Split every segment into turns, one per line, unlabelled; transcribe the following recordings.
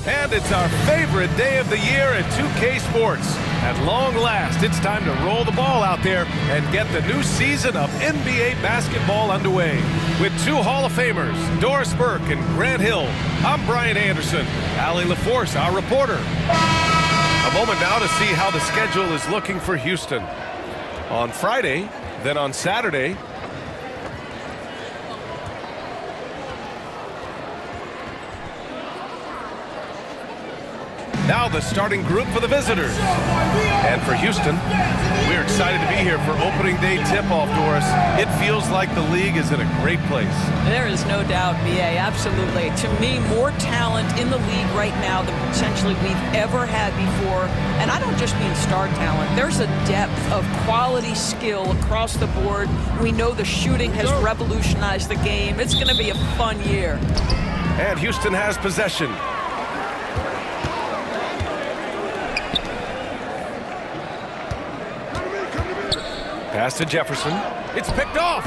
And it's our favorite day of the year at 2K Sports. At long last, it's time to roll the ball out there and get the new season of NBA basketball underway. With two Hall of Famers, Doris Burke and Grant Hill, I'm Brian Anderson. Allie LaForce, our reporter. A moment now to see how the schedule is looking for Houston. On Friday, then on Saturday, now the starting group for the visitors. And for Houston, we're excited to be here for opening day tip-off, Doris. It feels like the league is in a great place.
There is no doubt, B.A., absolutely. To me, more talent in the league right now than potentially we've ever had before. And I don't just mean star talent. There's a depth of quality skill across the board. We know the shooting has revolutionized the game. It's going to be a fun year.
And Houston has possession. Pass to Jefferson. It's picked off.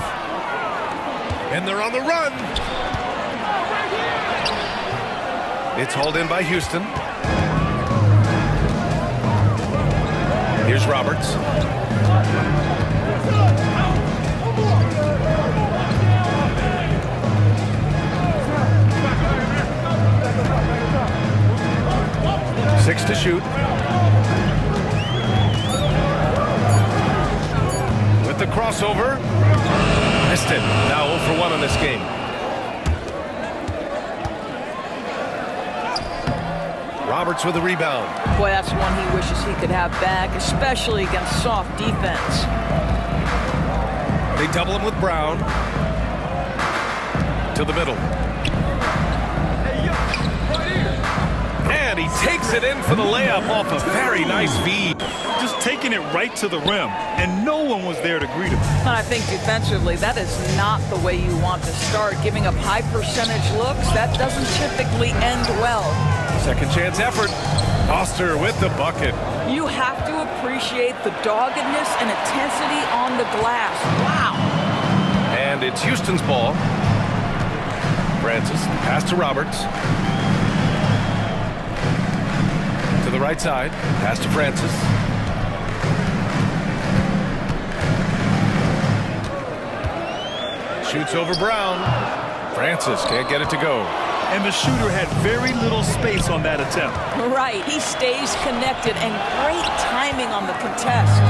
And they're on the run. It's hauled in by Houston. Here's Roberts. Six to shoot. The crossover. Missed it. Now 0 for 1 in this game. Roberts with the rebound.
Boy, that's one he wishes he could have back, especially against soft defense.
They double him with Brown. To the middle. And he takes it in for the layup off a very nice feed.
Just taking it right to the rim, and no one was there to greet him.
And I think defensively, that is not the way you want to start. Giving up high percentage looks, that doesn't typically end well.
Second chance effort. Foster with the bucket.
You have to appreciate the doggedness and intensity on the glass. Wow.
And it's Houston's ball. Francis, pass to Roberts. To the right side, pass to Francis. Shoots over Brown. Francis can't get it to go.
And the shooter had very little space on that attempt.
Right, he stays connected and great timing on the contest.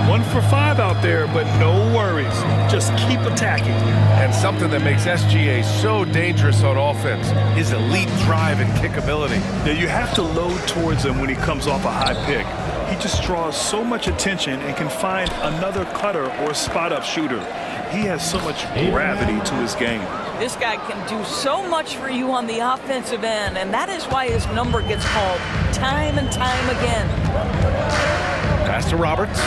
1 for 5 out there, but no worries. Just keep attacking.
And something that makes SGA so dangerous on offense, his elite drive and kick ability.
Yeah, you have to load towards him when he comes off a high pick. He just draws so much attention and can find another cutter or spot-up shooter. He has so much gravity to his game.
This guy can do so much for you on the offensive end, and that is why his number gets called time and time again.
Pass to Roberts.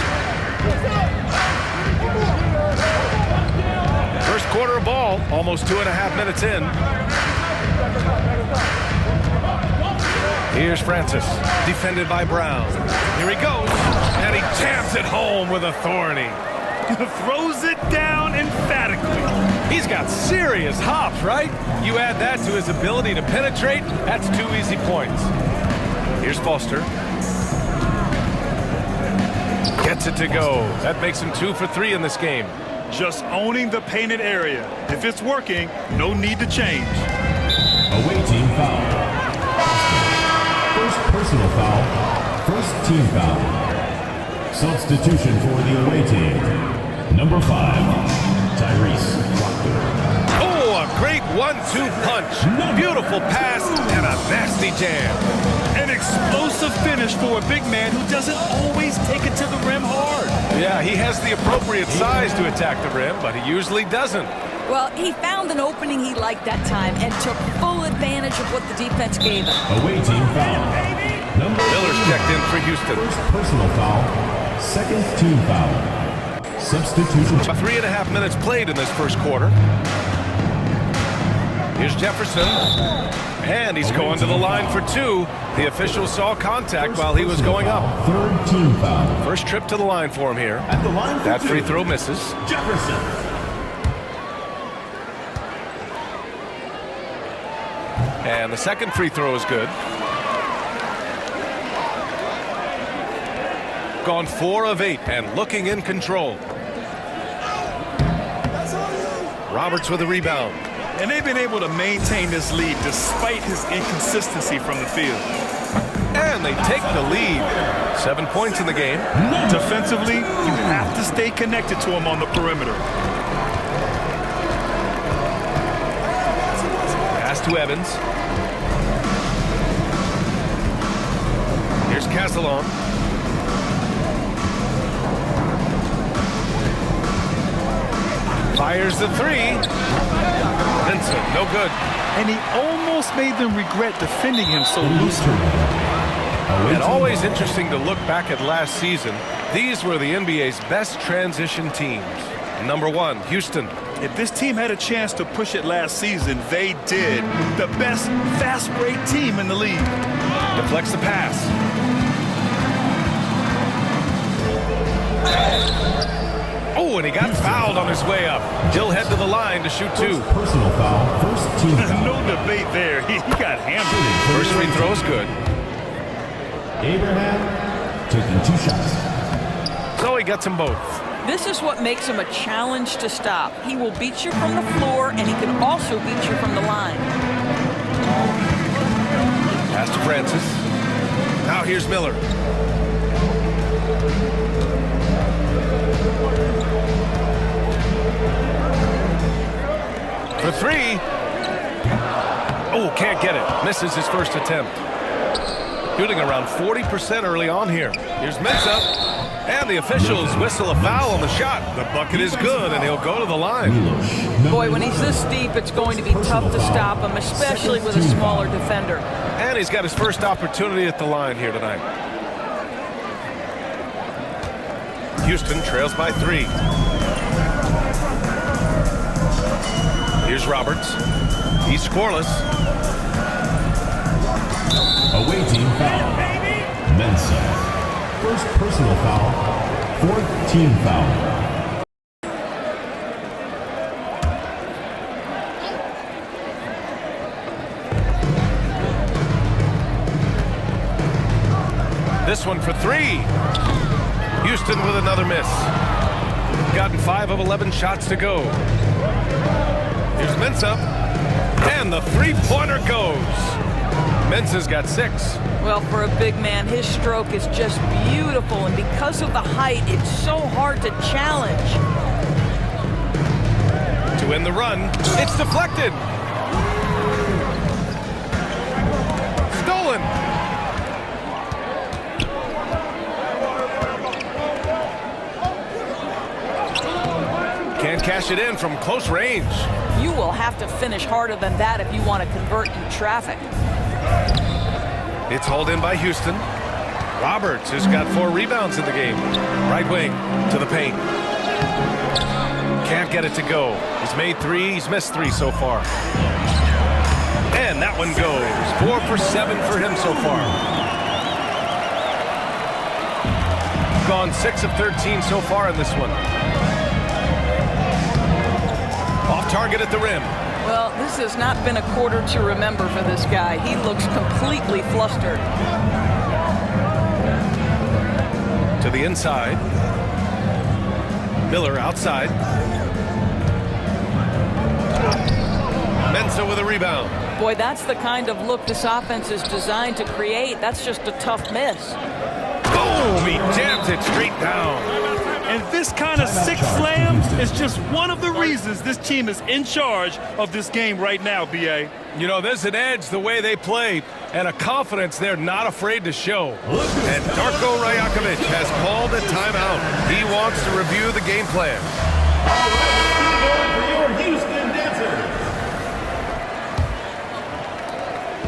First quarter of ball, almost 2.5 minutes in. Here's Francis, defended by Brown. Here he goes, and he jams it home with authority.
Throws it down emphatically.
He's got serious hops, right? You add that to his ability to penetrate, that's 2 easy points. Here's Foster. Gets it to go. That makes him 2 for 3 in this game.
Just owning the painted area. If it's working, no need to change.
Away team foul. First personal foul. First team foul. Substitution for the away team. Number 5, Tyrese Proctor.
Oh, a great 1-2 punch. Beautiful pass and a nasty jam.
An explosive finish for a big man who doesn't always take it to the rim hard.
Yeah, he has the appropriate size to attack the rim, but he usually doesn't.
Well, he found an opening he liked that time and took full advantage of what the defense gave him.
Away team foul.
Miller's checked in for Houston.
First personal foul. Second team foul. Substitution.
3.5 minutes played in this first quarter. Here's Jefferson. And he's going to the line for 2. The official saw contact while he was going up.
Third team foul.
First trip to the line for him here.
At the line for
that
2.
free throw misses.
Jefferson.
And the second free throw is good. Gone 4 of 8 and looking in control. Roberts with a rebound.
And they've been able to maintain this lead despite his inconsistency from the field.
And they take the lead. 7 points in the game.
Defensively, you have to stay connected to him on the perimeter.
Pass to Evans. Here's Castellon. Fires the 3. Vincent, no good.
And he almost made them regret defending him so loosely.
And always interesting to look back at last season. These were the NBA's best transition teams. Number 1, Houston.
If this team had a chance to push it last season, they did. The best fast break team in the league.
Deflects the pass. Oh, and he got fouled on his way up. He'll head to the line to shoot 2.
Personal foul. First team foul.
No debate there. He got hammered.
First free throw is good.
Abraham taking 2 shots.
So he gets them both.
This is what makes him a challenge to stop. He will beat you from the floor, and he can also beat you from the line.
Pass to Francis. Now here's Miller. For 3. Oh, can't get it. Misses his first attempt. Shooting around 40% early on here. Here's Mensah. And the officials whistle a foul on the shot. The bucket is good, and he'll go to the line.
Boy, when he's this deep, it's going to be tough to stop him, especially with a smaller defender.
And he's got his first opportunity at the line here tonight. Houston trails by 3. Here's Roberts. He's scoreless.
Away team foul. Mensah. First personal foul. 4th team foul.
This one for 3. Houston with another miss. Gotten 5 of 11 shots to go. Here's Mensah. And the 3-pointer goes. Mensah's got 6.
Well, for a big man, his stroke is just beautiful, and because of the height, it's so hard to challenge.
To win the run, it's deflected. Stolen. Can't cash it in from close range.
You will have to finish harder than that if you want to convert in traffic.
It's hauled in by Houston. Roberts has got 4 rebounds in the game. Right wing to the paint. Can't get it to go. He's made 3. He's missed 3 so far. And that one goes. 4 for 7 for him so far. Gone 6 of 13 so far in this one. Off target at the rim.
Well, this has not been a quarter to remember for this guy. He looks completely flustered.
To the inside. Miller outside. Mensah with a rebound.
Boy, that's the kind of look this offense is designed to create. That's just a tough miss.
Boom! He jams it straight down.
And this kind of 6 slams is just one of the reasons this team is in charge of this game right now, B.A.
You know, there's an edge the way they play and a confidence they're not afraid to show. And Darko Rajakovic has called a timeout. He wants to review the game plan.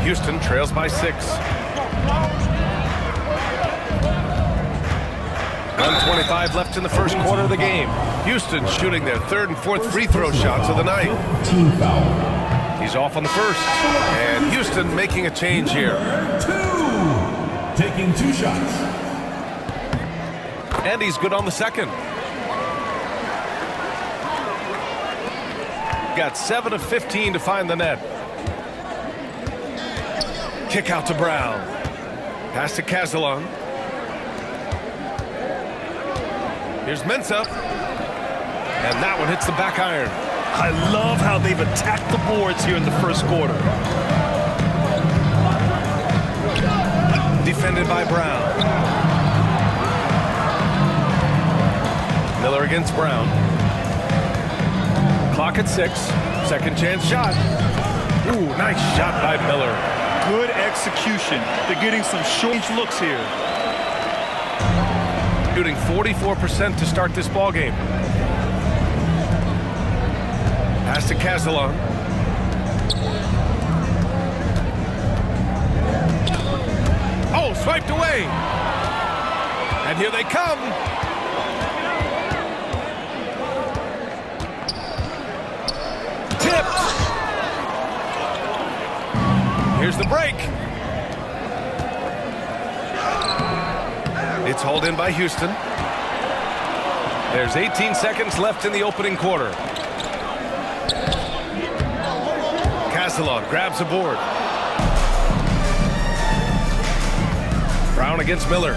Houston trails by 6. 1:25 left in the first quarter of the game. Houston shooting their 3rd and 4th free throw shots of the night.
Team foul.
He's off on the first. And Houston making a change here.
2. Taking 2 shots.
And he's good on the second. Got 7 of 15 to find the net. Kick out to Brown. Pass to Castellon. Here's Mensah. And that one hits the back iron.
I love how they've attacked the boards here in the first quarter.
Defended by Brown. Miller against Brown. Clock at 6. Second chance shot. Ooh, nice shot by Miller.
Good execution. They're getting some short looks here.
Shooting 44% to start this ball game. Pass to Castellon. Oh, swiped away. And here they come. Tipped. Here's the break. It's hauled in by Houston. There's 18 seconds left in the opening quarter. Castellon grabs a board. Brown against Miller.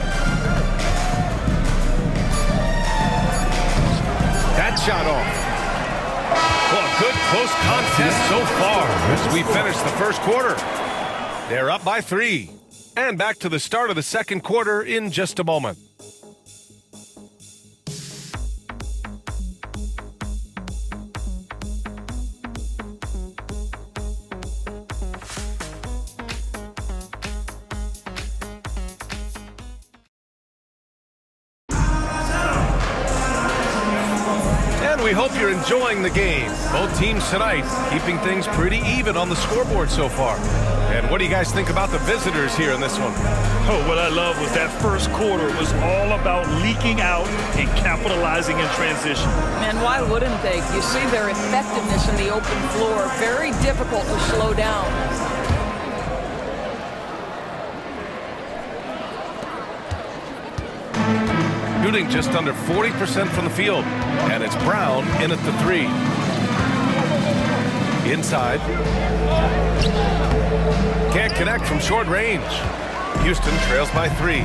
That shot off. Well, a good close contest so far as we finish the first quarter. They're up by 3. And back to the start of the second quarter in just a moment. We hope you're enjoying the game. Both teams tonight keeping things pretty even on the scoreboard so far. And what do you guys think about the visitors here in this one?
Oh, what I love was that first quarter was all about leaking out and capitalizing in transition.
And why wouldn't they? You see their effectiveness in the open floor. Very difficult to slow down.
Shooting just under 40% from the field. And it's Brown in at the 3. Inside. Can't connect from short range. Houston trails by 3.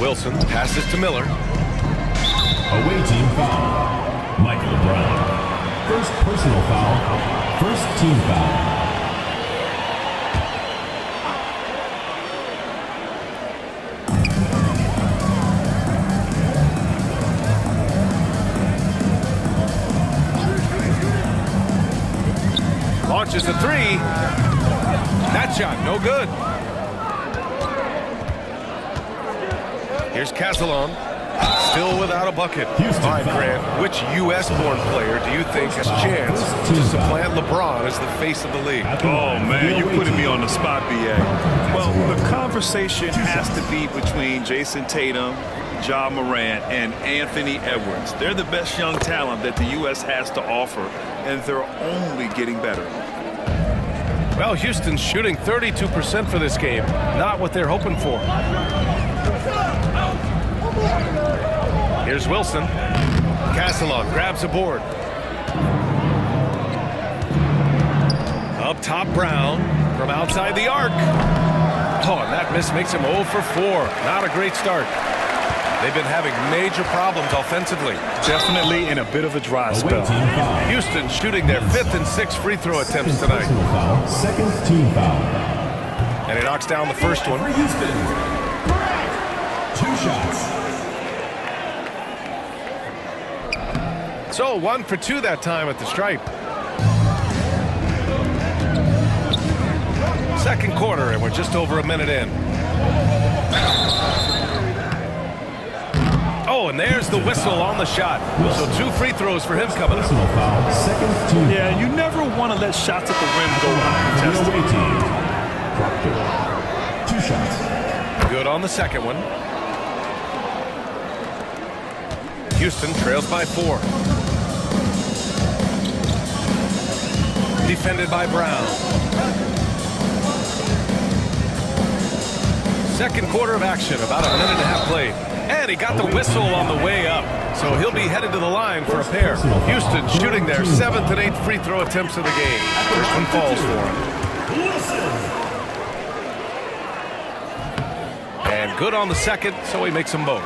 Wilson passes to Miller.
Away team foul. Michael Brown. First personal foul. First team foul.
Launches a 3. That shot, no good. Here's Castellon. Still without a bucket. All right, Grant, which U.S.-born player do you think has a chance to supplant LeBron as the face of the league?
Oh, man, you're putting me on the spot, B.A. Well, the conversation has to be between Jason Tatum, Ja Morant, and Anthony Edwards. They're the best young talent that the U.S. has to offer, and they're only getting better.
Well, Houston's shooting 32% for this game. Not what they're hoping for. Here's Wilson. Castellon grabs a board. Up top, Brown from outside the arc. Oh, and that miss makes him 0 for 4. Not a great start. They've been having major problems offensively.
Definitely in a bit of a dry spell.
Houston shooting their 5th and 6th free throw attempts tonight.
Second team foul.
And he knocks down the first one.
Houston. 2 shots.
So 1 for 2 that time at the stripe. Second quarter, and we're just over a minute in. Oh, and there's the whistle on the shot. So 2 free throws for him coming up.
Foul. Second team.
Yeah, you never want to let shots at the rim go uncontested.
Away team. 2 shots.
Good on the second one. Houston trails by 4. Defended by Brown. Second quarter of action, about a minute and a half played. And he got the whistle on the way up. So he'll be headed to the line for a pair. Houston shooting their 7th and 8th free throw attempts of the game. First one falls for him. And Good on the second, so he makes them both.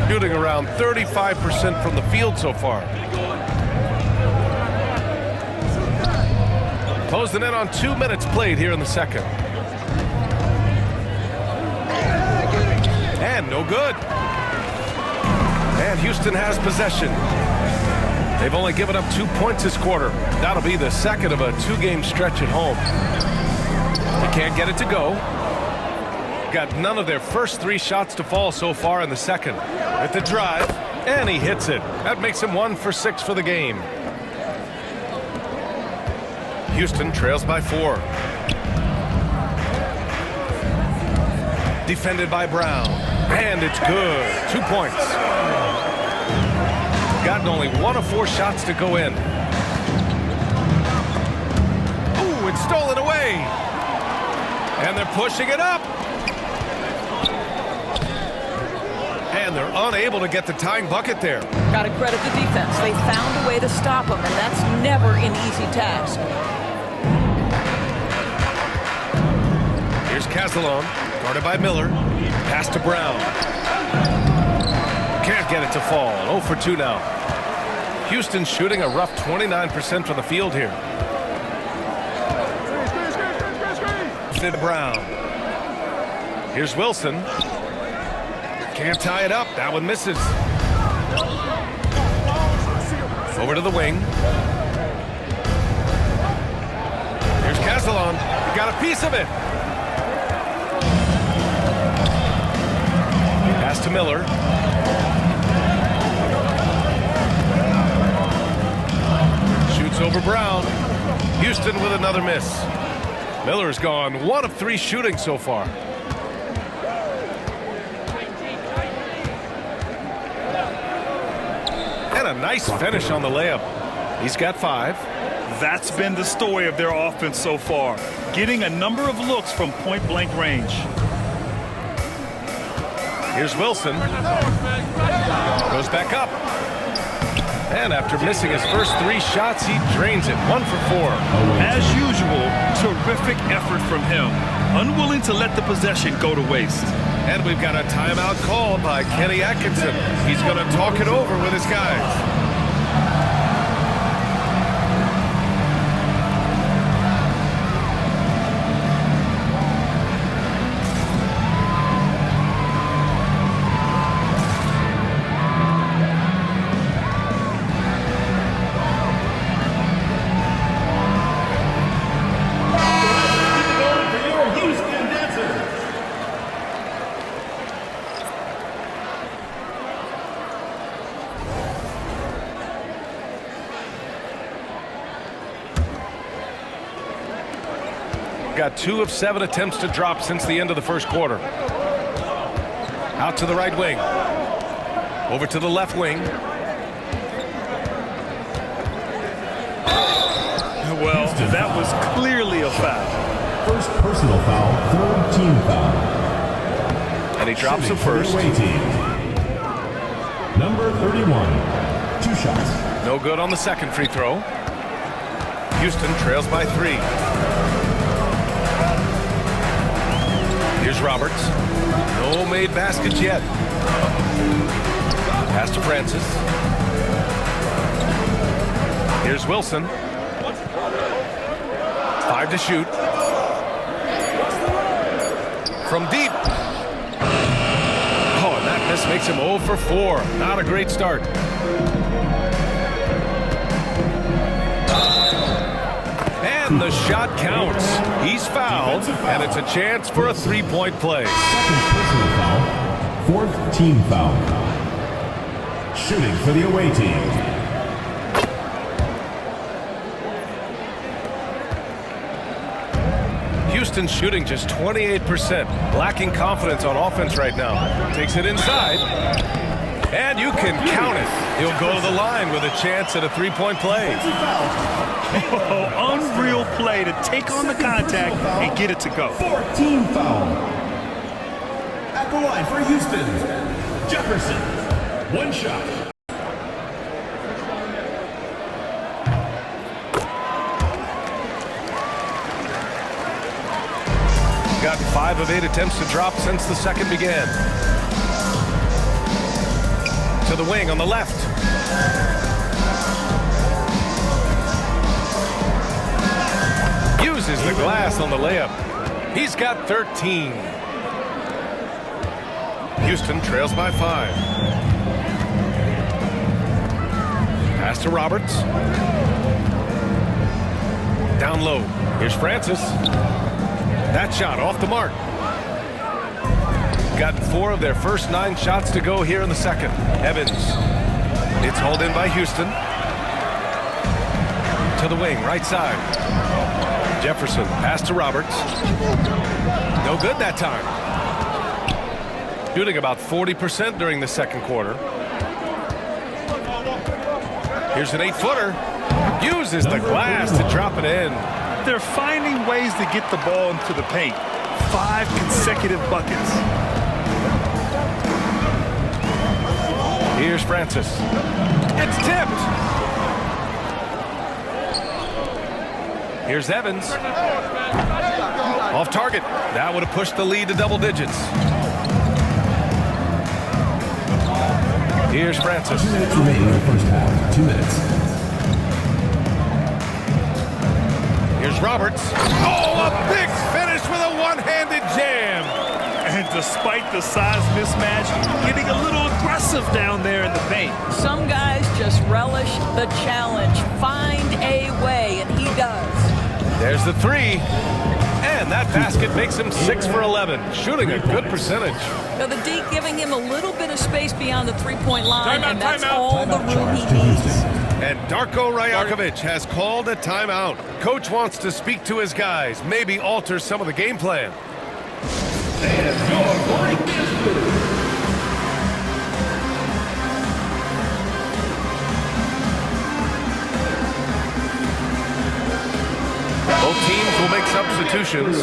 Shooting around 35% from the field so far. Closing in on 2 minutes played here in the second. And no good. And Houston has possession. They've only given up 2 points this quarter. That'll be the second of a 2-game stretch at home. They can't get it to go. Got none of their first 3 shots to fall so far in the second. With the drive, and he hits it. That makes him 1 for 6 for the game. Houston trails by 4. Defended by Brown. And it's good. 2 points. Gotten only 1 of 4 shots to go in. Ooh, it's stolen away. And they're pushing it up. And they're unable to get the tying bucket there.
Got to credit the defense. They found a way to stop him, and that's never an easy task.
Here's Castellon, guarded by Miller. Pass to Brown. Can't get it to fall. 0 for 2 now. Houston's shooting a rough 29% from the field here. To Brown. Here's Wilson. Can't tie it up. That one misses. Over to the wing. Here's Castellon. He got a piece of it. Pass to Miller. Shoots over Brown. Houston with another miss. Miller's gone 1 of 3 shooting so far. And a nice finish on the layup. He's got 5.
That's been the story of their offense so far. Getting a number of looks from point-blank range.
Here's Wilson. Goes back up. And after missing his first 3 shots, he drains it. 1 for 4.
As usual, terrific effort from him. Unwilling to let the possession go to waste.
And we've got a timeout called by Kenny Atkinson. He's going to talk it over with his guys. Got 2 of 7 attempts to drop since the end of the first quarter. Out to the right wing. Over to the left wing.
Well, that was clearly a foul.
First personal foul, 3rd team foul.
And he drops him first.
Number 31, 2 shots.
No good on the second free throw. Houston trails by 3. Here's Roberts. No made baskets yet. Pass to Francis. Here's Wilson. 5 to shoot. From deep. Oh, and that miss makes him 0 for 4. Not a great start. And the shot counts. He's fouled, and it's a chance for a 3-point play.
Second personal foul, 4th team foul. Shooting for the away team.
Houston's shooting just 28%, lacking confidence on offense right now. Takes it inside, and you can count it. He'll go to the line with a chance at a 3-point play.
Oh, unreal play to take on the contact and get it to go.
4th team foul. At the line for Houston, Jefferson. 1 shot.
got 5 of 8 attempts to drop since the second began. To the wing on the left. Uses the glass on the layup. He's got 13. Houston trails by 5. Pass to Roberts. Down low. Here's Francis. That shot off the mark. Got 4 of their first 9 shots to go here in the second. Evans. It's hauled in by Houston. To the wing, right side. Jefferson. Pass to Roberts. No good that time. Shooting about 40% during the second quarter. Here's an 8-footer. Uses the glass to drop it in.
They're finding ways to get the ball into the paint. 5 consecutive buckets.
Here's Francis. It's tipped. Here's Evans. Off target. That would have pushed the lead to double digits. Here's Francis.
2 minutes remaining in the first half. 2 minutes.
Here's Roberts. Oh, a big finish with a one-handed jam.
And despite the size mismatch, getting a little aggressive down there in the paint.
Some guys just relish the challenge. Find a way, and he does.
There's the 3. And that basket makes him 6 for 11, shooting a good percentage.
Now the D giving him a little bit of space beyond the three-point line, and that's all the room he needs.
And Darko Rajakovic has called a timeout. Coach wants to speak to his guys, maybe alter some of the game plan. Both teams will make substitutions.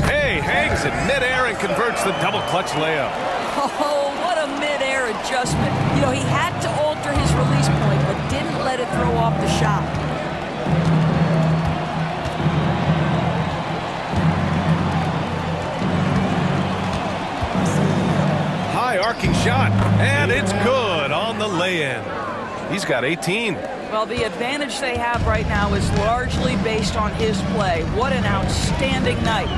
Hay hangs in midair and converts the double clutch layup.
Oh, what a mid-air adjustment. You know, he had to alter his release point, but didn't let it throw off the shot.
High arcing shot, and it's good on the lay-in. He's got 18.
Well, the advantage they have right now is largely based on his play. What an outstanding night.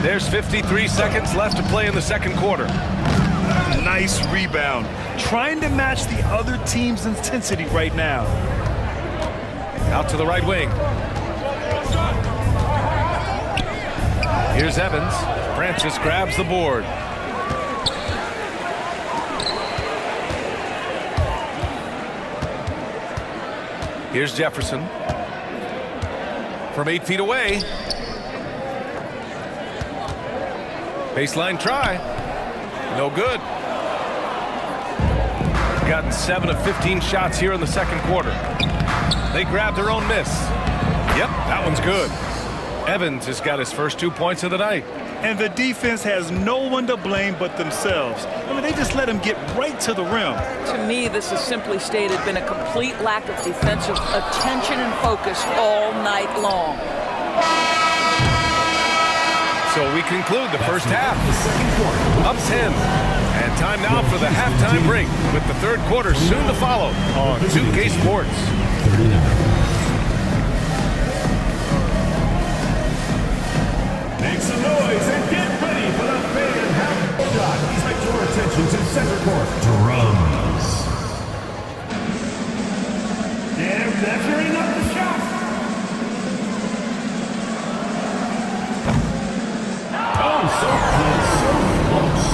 There's 53 seconds left to play in the second quarter.
Nice rebound. Trying to match the other team's intensity right now.
Out to the right wing. Here's Evans. Francis grabs the board. Here's Jefferson. From 8 feet away. Baseline try. No good. Gotten 7 of 15 shots here in the second quarter. They grabbed their own miss. Yep, that one's good. Evans has got his first 2 points of the night.
And the defense has no one to blame but themselves. I mean, they just let him get right to the rim.
To me, this has simply stated been a complete lack of defensive attention and focus all night long.
So we conclude the first half. Up 10. And time now for the halftime break, with the third quarter soon to follow on 2K Sports.
39. Make some noise and get ready for the fan half shot. Direct your attention to center court. Drums. They're measuring up the shot. Oh, so close, so close.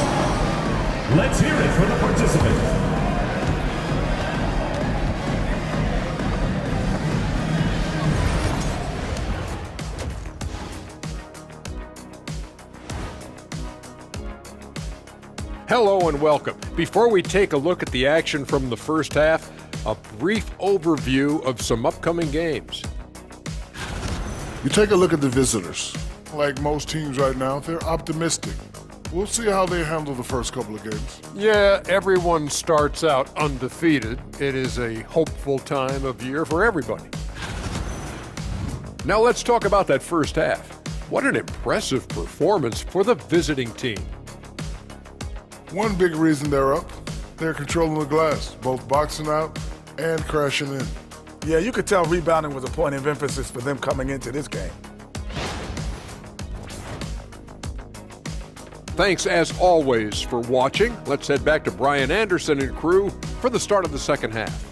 Let's hear it for the participant.
Hello and welcome. Before we take a look at the action from the first half, a brief overview of some upcoming games.
You take a look at the visitors. Like most teams right now, they're optimistic. We'll see how they handle the first couple of games.
Yeah, everyone starts out undefeated. It is a hopeful time of year for everybody. Now let's talk about that first half. What an impressive performance for the visiting team.
One big reason they're up, they're controlling the glass, both boxing out and crashing in.
Yeah, you could tell rebounding was a point of emphasis for them coming into this game.
Thanks as always for watching. Let's head back to Brian Anderson and crew for the start of the second half.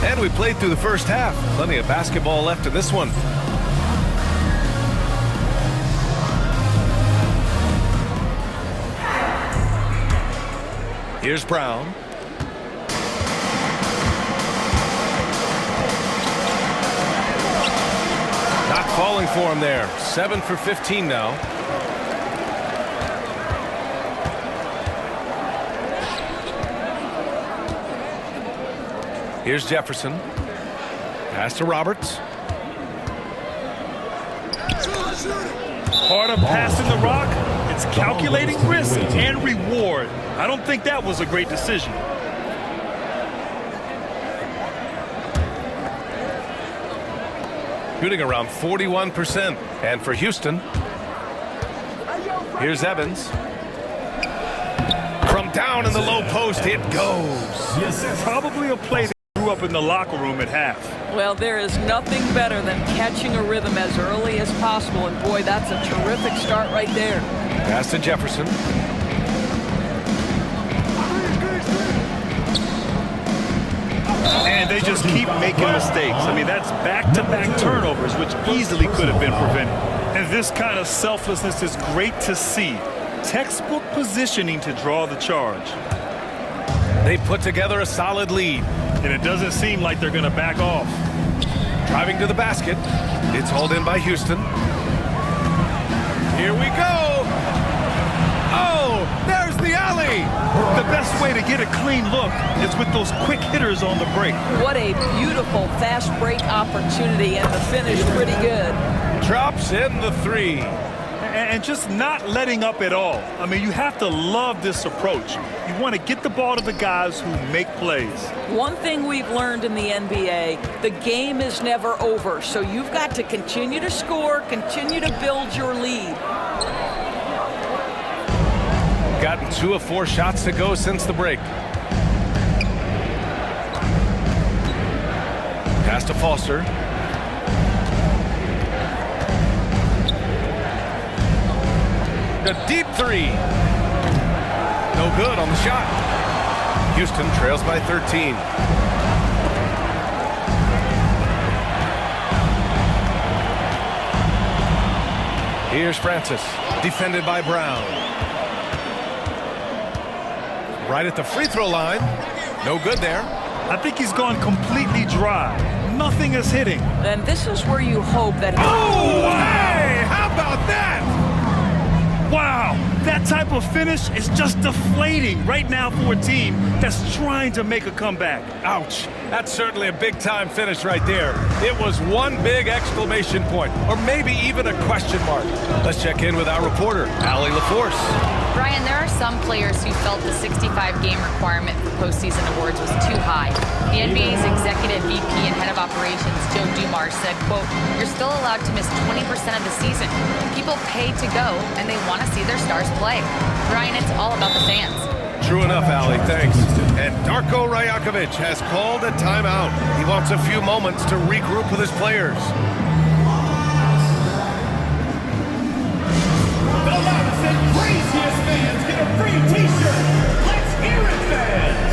And we played through the first half. Plenty of basketball left in this one. Here's Brown. Not falling for him there. 7 for 15 now. Here's Jefferson. Pass to Roberts.
Part of passing the rock, it's calculating risk and reward. I don't think that was a great decision.
Shooting around 41%. And for Houston, here's Evans. From down in the low post, it goes.
Probably a play that grew up in the locker room at half.
Well, there is nothing better than catching a rhythm as early as possible. And boy, that's a terrific start right there.
Pass to Jefferson.
And they just keep making mistakes. I mean, that's back-to-back turnovers, which easily could have been prevented. And this kind of selflessness is great to see. Textbook positioning to draw the charge.
They put together a solid lead.
And it doesn't seem like they're going to back off.
Driving to the basket. It's hauled in by Houston. Here we go. Oh, there's the alley.
The best way to get a clean look is with those quick hitters on the break.
What a beautiful fast break opportunity, and the finish pretty good.
Drops in the three.
And just not letting up at all. I mean, you have to love this approach. You want to get the ball to the guys who make plays.
One thing we've learned in the NBA, the game is never over. So you've got to continue to score, continue to build your lead.
Gotten 2 of 4 shots to go since the break. Pass to Foster. A deep three. No good on the shot. Houston trails by 13. Here's Francis, defended by Brown. Right at the free throw line. No good there.
I think he's gone completely dry. Nothing is hitting.
And this is where you hope that...
Oh, hey! How about that?
Wow, that type of finish is just deflating right now for a team that's trying to make a comeback.
Ouch. That's certainly a big-time finish right there. It was one big exclamation point, or maybe even a question mark. Let's check in with our reporter, Allie LaForce.
Brian, there are some players who felt the 65-game requirement for postseason awards was too high. The NBA's executive VP and head of operations, Joe Dumars, said, quote, "You're still allowed to miss 20% of the season. People pay to go, and they want to see their stars play." Brian, it's all about the fans.
True enough, Allie, thanks. And Darko Rajakovic has called a timeout. He wants a few moments to regroup with his players.
The loudest and craziest fans get a free t-shirt. Let's hear it, fans!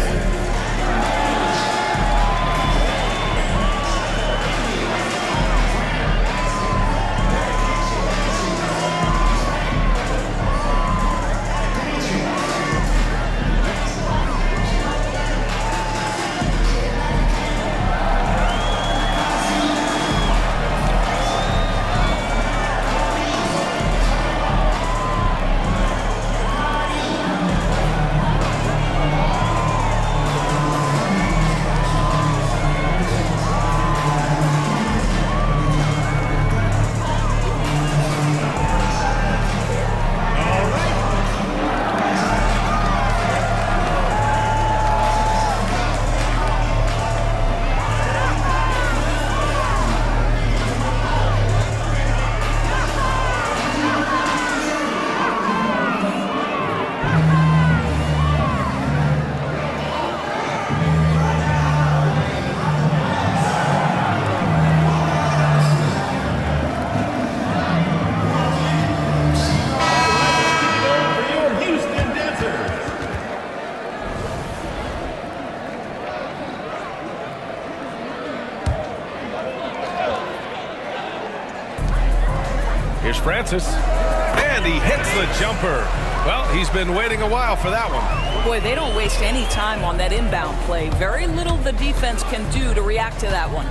Here's Francis. And he hits the jumper. Well, he's been waiting a while for that one.
Boy, they don't waste any time on that inbound play. Very little the defense can do to react to that one.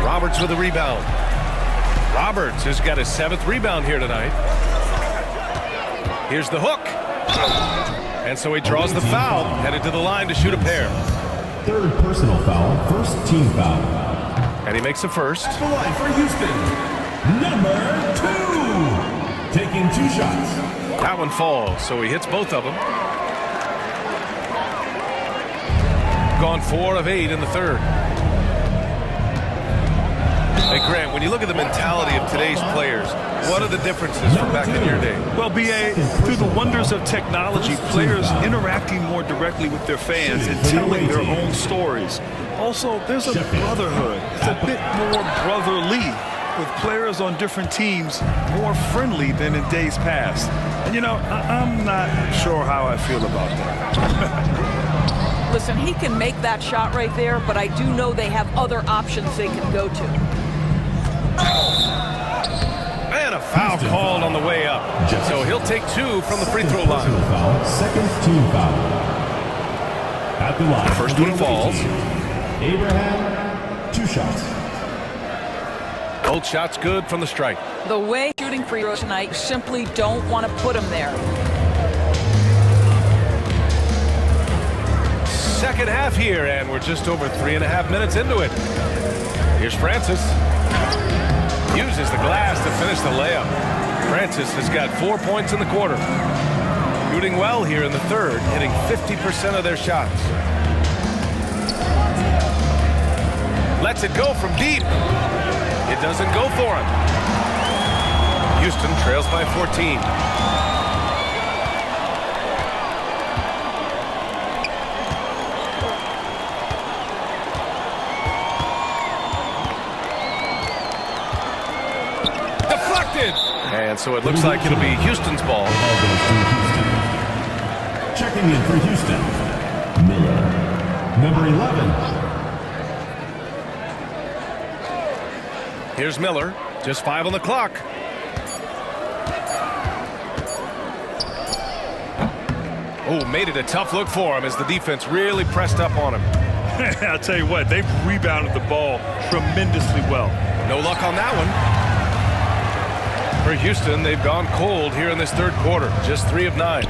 Roberts with a rebound. Roberts has got his 7th rebound here tonight. Here's the hook. And so he draws the foul, headed to the line to shoot a pair.
3rd personal foul, 1st team foul.
And he makes a first.
The line for Houston, number 2. Taking 2 shots.
That one falls, so he hits both of them. Gone 4 of 8 in the 3rd. Hey, Grant, when you look at the mentality of today's players, what are the differences from back in your day?
Well, B.A., through the wonders of technology, players interacting more directly with their fans and telling their own stories. Also, there's a brotherhood. It's a bit more brotherly, with players on different teams more friendly than in days past. And, you know, I'm not sure how I feel about that.
Listen, he can make that shot right there, but I do know they have other options they can go to.
And a foul called on the way up. So he'll take 2 from the free throw line.
Foul, 2nd team foul. At the line.
First one falls.
Abraham, 2 shots.
Both shots good from the strike.
The way shooting free throws tonight, you simply don't want to put him there.
Second half here, and we're just over 3.5 minutes into it. Here's Francis. Uses the glass to finish the layup. Francis has got 4 points in the quarter. Shooting well here in the 3rd, hitting 50% of their shots. Lets it go from deep. It doesn't go for him. Houston trails by 14. And so it looks like it'll be Houston's ball.
Checking in for Houston, Miller, number 11.
Here's Miller, just 5 on the clock. Oh, made it a tough look for him as the defense really pressed up on him.
I'll tell you what, they've rebounded the ball tremendously well.
No luck on that one. For Houston, they've gone cold here in this 3rd quarter, just 3 of 9.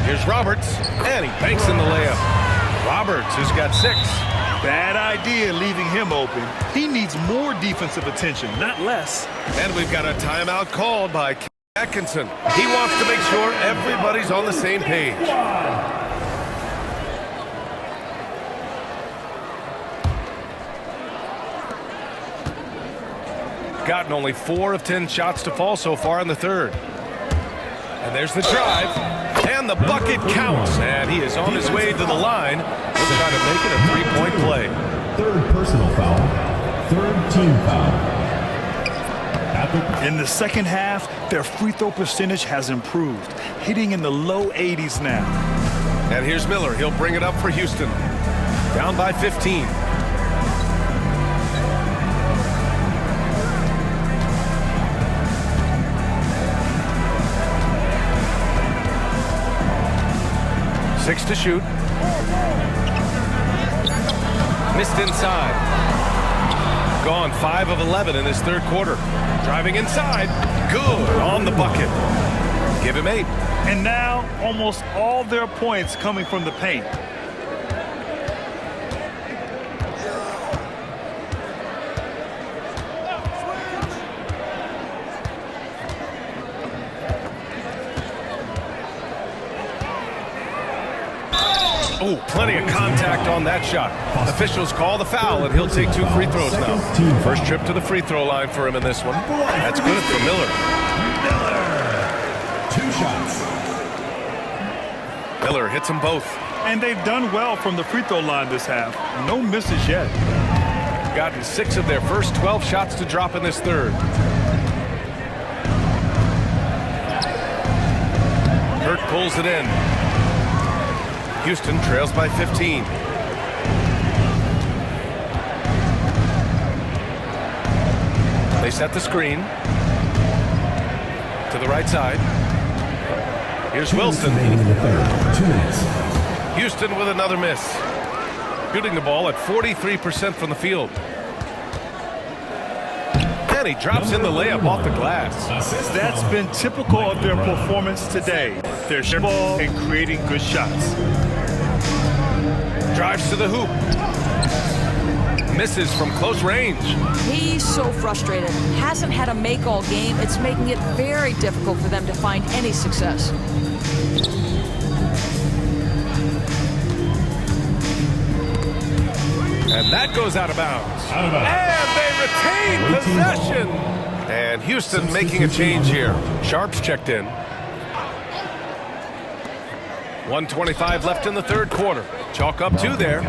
Here's Roberts, and he banks in the layup. Roberts has got 6.
Bad idea leaving him open. He needs more defensive attention, not less.
And we've got a timeout called by Atkinson. He wants to make sure everybody's on the same page. Gotten only 4 of 10 shots to fall so far in the 3rd. And there's the drive. And the bucket counts. And he is on his way to the line. He'll try to make it a 3-point play.
3rd personal foul, 3rd team foul.
In the second half, their free throw percentage has improved, hitting in the low 80s now.
And here's Miller. He'll bring it up for Houston. Down by 15. Six to shoot. Missed inside. Gone 5 of 11 in this 3rd quarter. Driving inside. Good on the bucket. Give him 8.
And now almost all their points coming from the paint.
Oh, plenty of contact on that shot. Officials call the foul, and he'll take 2 free throws now. First trip to the free throw line for him in this one. That's good for Miller.
2 shots.
Miller hits them both.
And they've done well from the free throw line this half. No misses yet.
Gotten 6 of their first 12 shots to drop in this 3rd. Hurt pulls it in. Houston trails by 15. They set the screen to the right side. Here's Wilson.
Remaining in the third. 2 minutes.
Houston with another miss. Shooting the ball at 43% from the field. And he drops in the layup off the glass.
That's been typical of their performance today. They're sharing the ball and creating good shots.
Drives to the hoop. Misses from close range.
He's so frustrated. Hasn't had a make all game. It's making it very difficult for them to find any success.
And that goes out of bounds. And they retain possession. And Houston making a change here. Sharp's checked in. 1:25 left in the third quarter. Chalk up 2 there.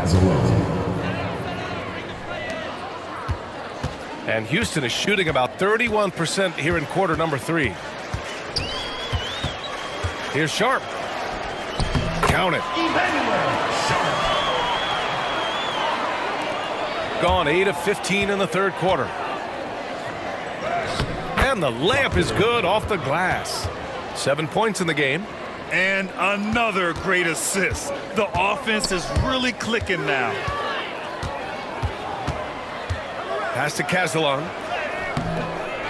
And Houston is shooting about 31% here in quarter number 3. Here's Sharp. Count it. Gone 8 of 15 in the third quarter. And the layup is good off the glass. 7 points in the game.
And another great assist. The offense is really clicking now.
Pass to Castellon.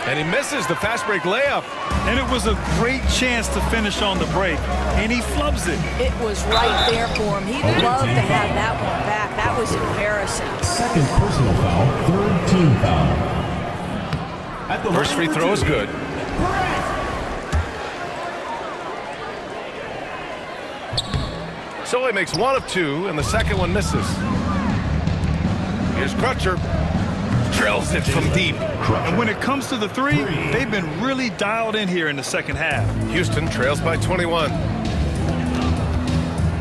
And he misses the fast break layup.
And it was a great chance to finish on the break. And he flubs it.
It was right there for him. He'd love to have that one back. That was embarrassing.
Second personal foul, third team foul. At the
First free throw is good. So he makes 1 of 2, and the second one misses. Here's Crutcher. Drills it from deep.
And when it comes to the 3, they've been really dialed in here in the second half.
Houston trails by 21.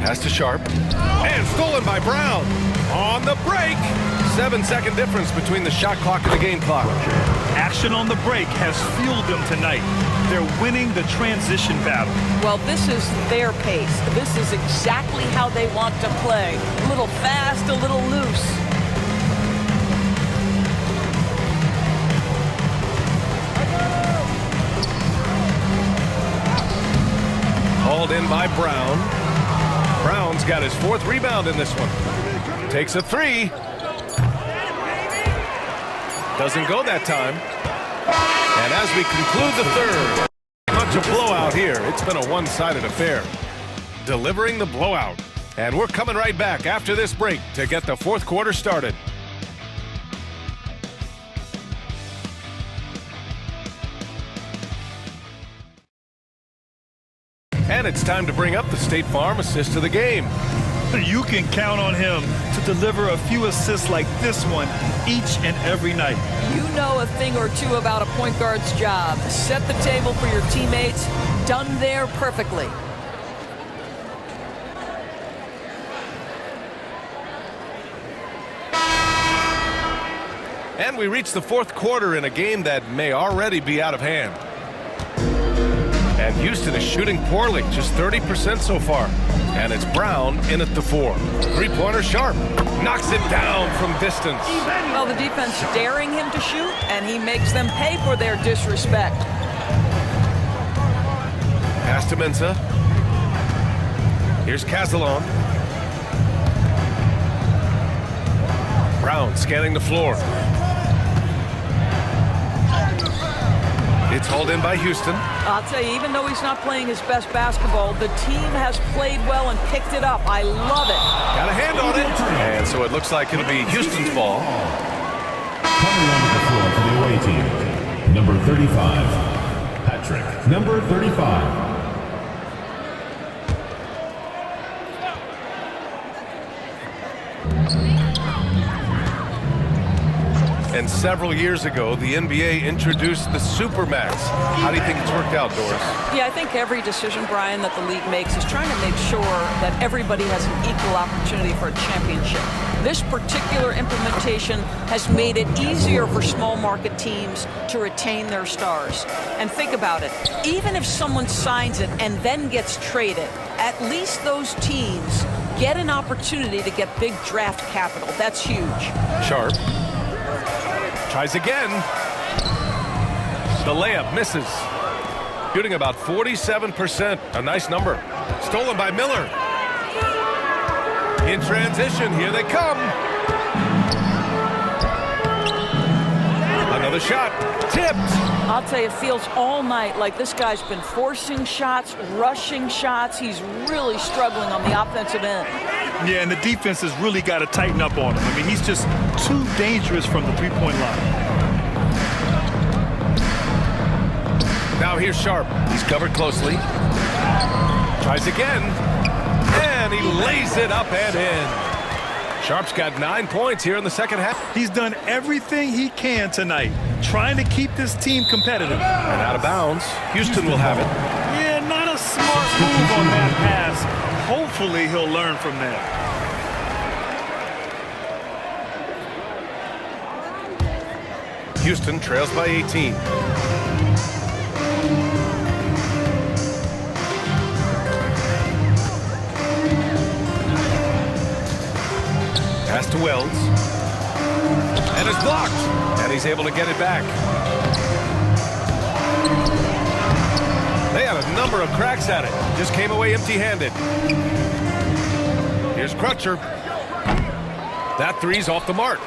Pass to Sharp. And stolen by Brown. On the break. 7-second difference between the shot clock and the game clock.
Action on the break has fueled them tonight. They're winning the transition battle.
Well, this is their pace. This is exactly how they want to play. A little fast, a little loose.
Hauled in by Brown. Brown's got his 4th rebound in this one. Takes a 3. Doesn't go that time. And as we conclude the third, much a blowout here. It's been a one-sided affair. Delivering the blowout. And we're coming right back after this break to get the fourth quarter started. And it's time to bring up the State Farm assist of the game.
You can count on him to deliver a few assists like this one each and every night.
You know a thing or two about a point guard's job. Set the table for your teammates. Done there perfectly.
And we reach the fourth quarter in a game that may already be out of hand. And Houston is shooting poorly, just 30% so far. And it's Brown in at the 4. Three-pointer Sharp. Knocks it down from distance.
Well, the defense daring him to shoot, and he makes them pay for their disrespect.
Pass to Mensah. Here's Castellon. Brown scanning the floor. It's hauled in by Houston.
I'll tell you, even though he's not playing his best basketball, the team has played well and picked it up. I love it.
Got a hand on it. And so it looks like it'll be Houston's ball.
Coming onto the floor for the away team, number 35, Patrick. Number 35.
And several years ago, the NBA introduced the Supermax. How do you think it's worked out, Doris?
Yeah, I think every decision, Brian, that the league makes is trying to make sure that everybody has an equal opportunity for a championship. This particular implementation has made it easier for small market teams to retain their stars. And think about it. Even if someone signs it and then gets traded, at least those teams get an opportunity to get big draft capital. That's huge.
Sharp. Tries again. The layup misses. Shooting about 47%. A nice number. Stolen by Miller. In transition, here they come. Another shot. Tipped.
I'll tell you, it feels all night like this guy's been forcing shots, rushing shots. He's really struggling on the offensive end.
Yeah, and the defense has really got to tighten up on him. I mean, he's just too dangerous from the three-point line.
Now here's Sharp. He's covered closely. Tries again. And he lays it up and in. Sharp's got 9 points here in the second half.
He's done everything he can tonight, trying to keep this team competitive.
And out of bounds. Houston will have it.
Yeah, not a smart move on that pass. Hopefully he'll learn from that.
Houston trails by 18. Pass to Wells. And it's blocked. And he's able to get it back. They had a number of cracks at it. Just came away empty-handed. Here's Crutcher. That three's off the mark.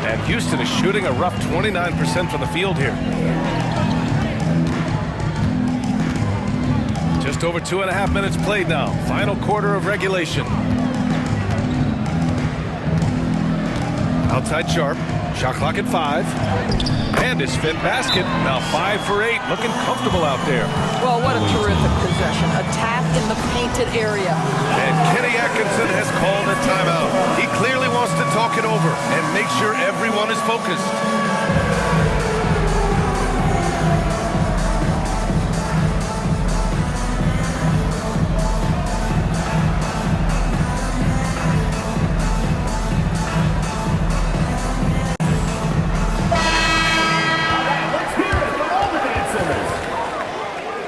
And Houston is shooting a rough 29% from the field here. Just over 2.5 minutes played now. Final quarter of regulation. Outside Sharp. Shot clock at 5. And his fifth basket. Now 5 for 8. Looking comfortable out there.
Well, what a terrific possession. Attack in the painted area.
And Kenny Atkinson has called a timeout. He clearly wants to talk it over and make sure everyone is focused.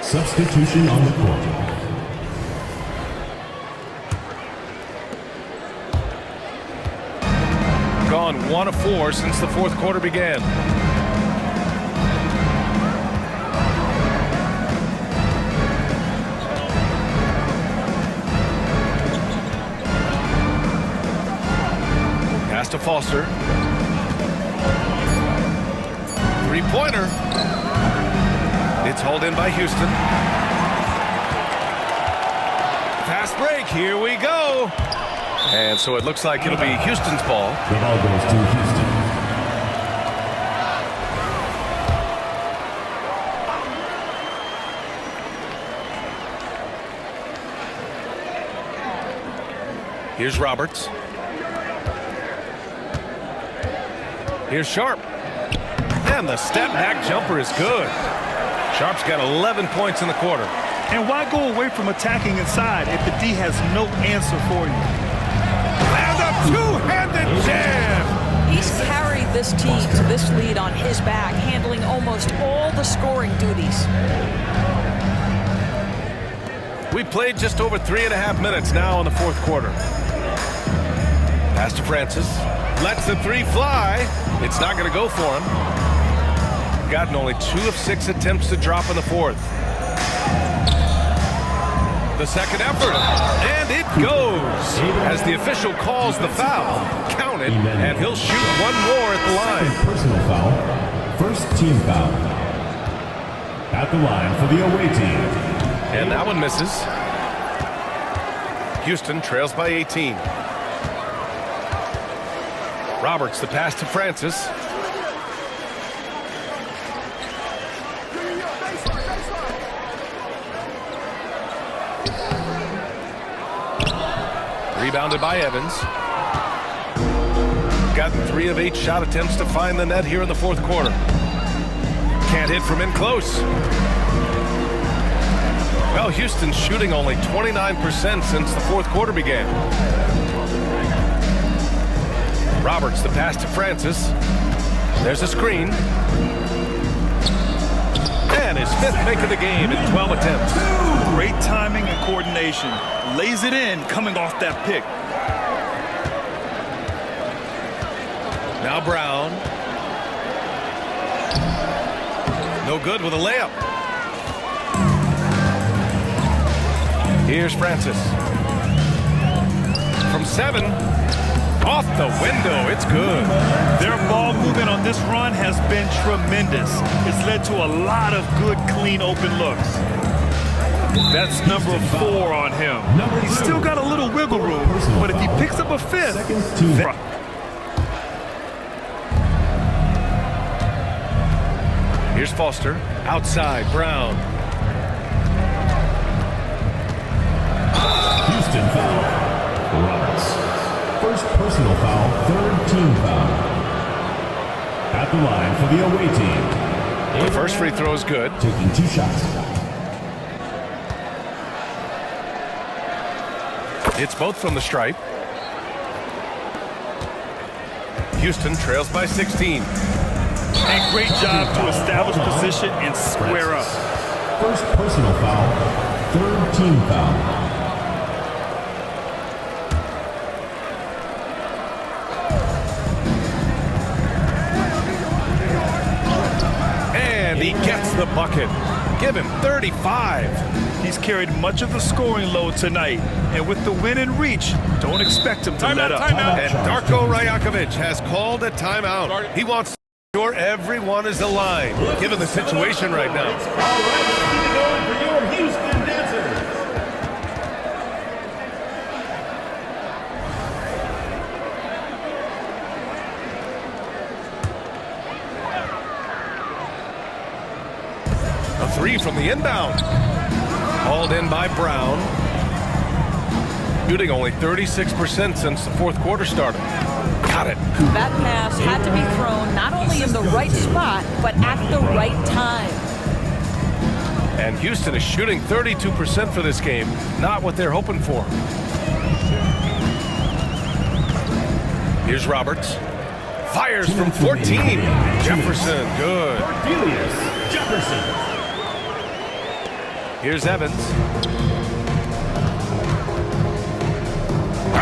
Substitution on the court.
Gone 1 of 4 since the fourth quarter began. Pass to Foster. Three-pointer. It's hauled in by Houston. Fast break. Here we go. And so it looks like it'll be Houston's ball.
The ball goes to Houston.
Here's Roberts. Here's Sharp. And the step-back jumper is good. Sharp's got 11 points in the quarter.
And why go away from attacking inside if the D has no answer for you?
And a two-handed jam!
He's carried this team to this lead on his back, handling almost all the scoring duties.
We played just over 3.5 minutes now in the fourth quarter. Pass to Francis. Lets the three fly. It's not going to go for him. Gotten only 2 of 6 attempts to drop in the fourth. The second effort, and it goes as the official calls the foul. Count it, and he'll shoot one more at the line.
Personal foul. First team foul. At the line for the away team.
And that one misses. Houston trails by 18. Roberts, the pass to Francis. Rebounded by Evans. Gotten 3 of 8 shot attempts to find the net here in the fourth quarter. Can't hit from in close. Well, Houston's shooting only 29% since the fourth quarter began. Roberts, the pass to Francis. There's a screen. And his 5th make of the game in 12 attempts.
Great timing and coordination. Lays it in coming off that pick.
Now Brown. No good with a layup. Here's Francis. From 7. Off the window. It's good.
Their ball movement on this run has been tremendous. It's led to a lot of good, clean, open looks. That's number 4 on him. He's still got a little wiggle room, but if he picks up a 5th,
here's Foster. Outside, Brown.
Houston foul. Roberts. First personal foul, third team foul. At the line for the away team.
The first free throw is good.
Taking 2 shots.
It's both from the stripe. Houston trails by 16.
And great job to establish position and square up.
First personal foul, third team foul.
And he gets the bucket. Give him 35.
He's carried much of the scoring load tonight, and with the win in reach, don't expect him to let up.
And Darko Rajakovic has called a timeout. He wants to ensure everyone is aligned, given the situation right now.
All right, keep it going for your Houston Dancers.
A 3 from the inbound. Hauled in by Brown. Shooting only 36% since the fourth quarter started. Got it.
That pass had to be thrown not only in the right spot, but at the right time.
And Houston is shooting 32% for this game. Not what they're hoping for. Here's Roberts. Fires from 14. Jefferson, good.
Cornelius Jefferson.
Here's Evans.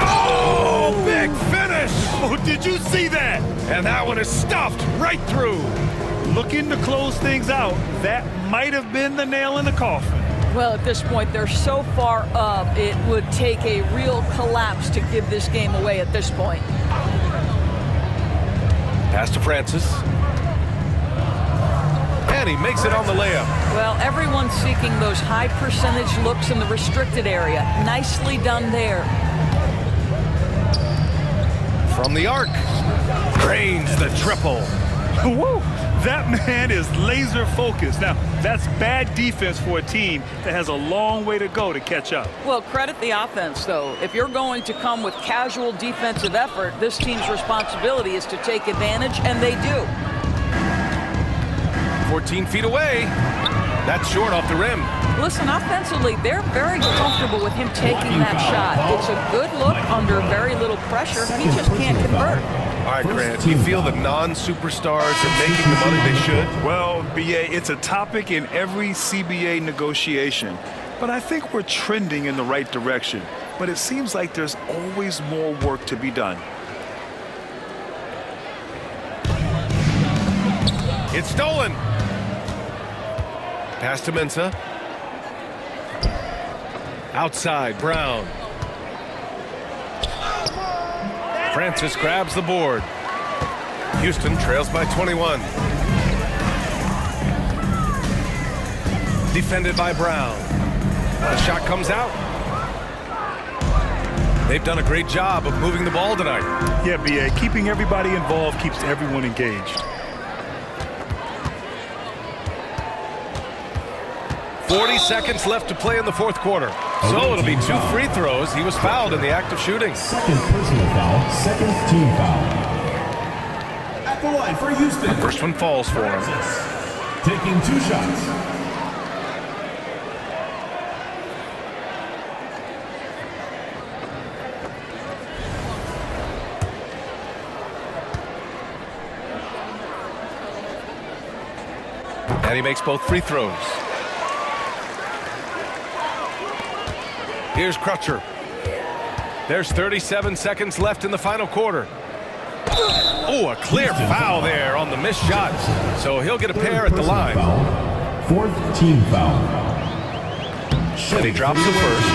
Oh, big finish!
Oh, did you see that?
And that one is stuffed right through.
Looking to close things out, that might have been the nail in the coffin.
Well, at this point, they're so far up, it would take a real collapse to give this game away at this point.
Pass to Francis. And he makes it on the layup.
Well, everyone's seeking those high percentage looks in the restricted area. Nicely done there.
From the arc. Drains the triple.
Woo! That man is laser focused. Now, that's bad defense for a team that has a long way to go to catch up.
Well, credit the offense, though. If you're going to come with casual defensive effort, this team's responsibility is to take advantage, and they do.
14 feet away. That's short off the rim.
Listen, offensively, they're very comfortable with him taking that shot. It's a good look under very little pressure. He just can't convert.
All right, Grant, do you feel the non-superstars are making the money they should?
Well, BA, it's a topic in every CBA negotiation. But I think we're trending in the right direction. But it seems like there's always more work to be done.
It's stolen. Pass to Mensah. Outside, Brown. Francis grabs the board. Houston trails by 21. Defended by Brown. The shot comes out. They've done a great job of moving the ball tonight.
Yeah, BA, keeping everybody involved keeps everyone engaged.
40 seconds left to play in the fourth quarter. So it'll be 2 free throws. He was fouled in the act of shooting.
Second personal foul, second team foul. At the line for Houston.
First one falls for him.
Taking 2 shots.
And he makes both free throws. Here's Crutcher. There's 37 seconds left in the final quarter. Oh, a clear foul there on the missed shot. So he'll get a pair at the line.
Foul. Fourth team foul.
And he drops the first.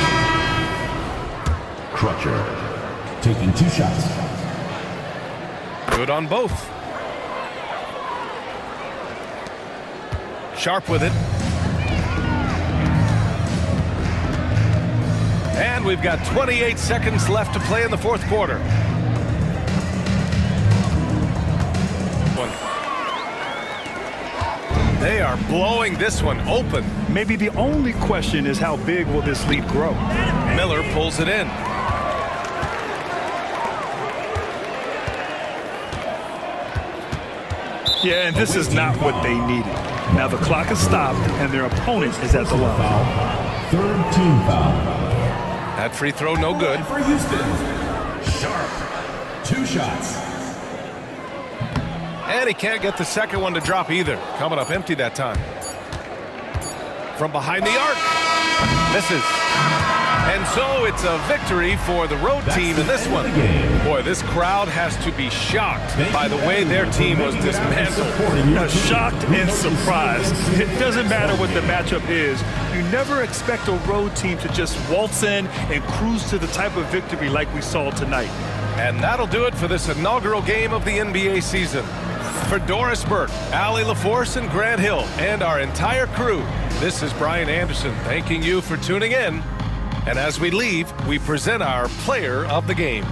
Crutcher taking 2 shots.
Good on both. Sharp with it. And we've got 28 seconds left to play in the fourth quarter. They are blowing this one open.
Maybe the only question is how big will this lead grow?
Miller pulls it in.
Yeah, and this is not what they needed. Now the clock is stopped and their opponent is at the line.
Foul. Third team foul.
That free throw no good.
For Houston. Sharp. 2 shots.
And he can't get the second one to drop either. Coming up empty that time. From behind the arc. Misses. And so it's a victory for the road team in this one. Boy, this crowd has to be shocked by the way their team was dismantled.
Shocked and surprised. It doesn't matter what the matchup is. You never expect a road team to just waltz in and cruise to the type of victory like we saw tonight.
And that'll do it for this inaugural game of the NBA season. For Doris Burke, Allie LaForce, and Grant Hill, and our entire crew, this is Brian Anderson thanking you for tuning in. And as we leave, we present our player of the game.